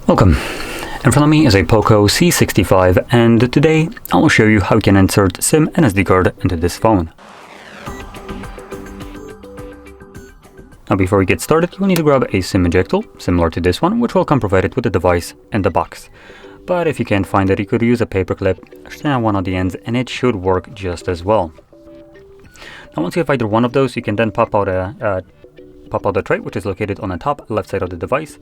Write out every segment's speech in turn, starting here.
Welcome. In front of me is a Poco C65, and today I will show you how you can insert SIM and SD card into this phone. Now before we get started, you will need to grab a SIM ejector similar to this one, which will come provided with the device in the box. But if you can't find it, you could use a paper clip, stand one on the ends, and it should work just as well. Now once you have either one of those, you can then pop out the tray, which is located on the top left side of the device.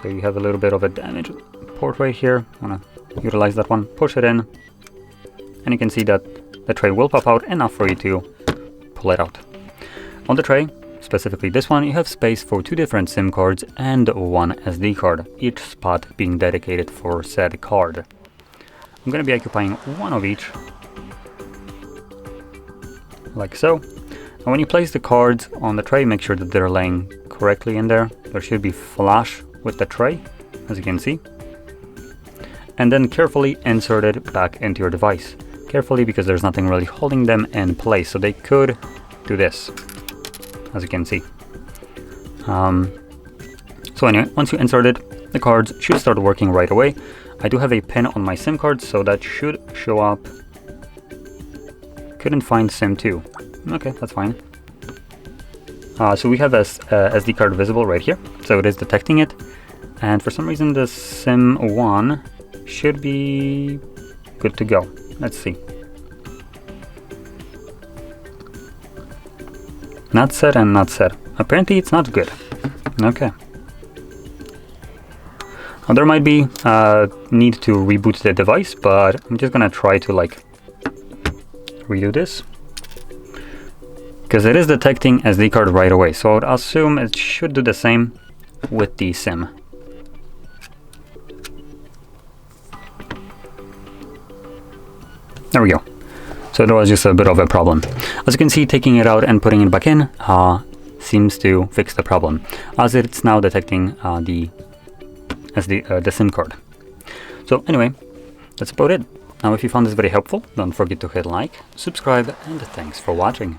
So you have a little bit of a damaged port right here. I want to utilize that one, push it in, and you can see that the tray will pop out enough for you to pull it out. On the tray, specifically this one, you have space for 2 different SIM cards and 1 SD card, each spot being dedicated for said card. I'm going to be occupying one of each, like so. And when you place the cards on the tray, make sure that they're laying correctly in there. There should be flush with the tray, as you can see. And then carefully insert it back into your device. Carefully, because there's nothing really holding them in place, so they could do this, as you can see. So anyway, once you insert it, the cards should start working right away. I do have a pin on my SIM card, so that should show up. Couldn't find SIM 2. Okay, that's fine. So we have a SD card visible right here, so it is detecting it. And for some reason the SIM 1 should be good to go. Let's see. Not set and not set. Apparently it's not good. Okay. Now, there might be need to reboot the device, but I'm just gonna try to redo this, because it is detecting SD card right away, so I would assume it should do the same with the SIM. There we go. So there was just a bit of a problem. As you can see, taking it out and putting it back in seems to fix the problem, as it's now detecting the SIM card. So anyway, that's about it. Now if you found this very helpful, don't forget to hit like, subscribe, and thanks for watching.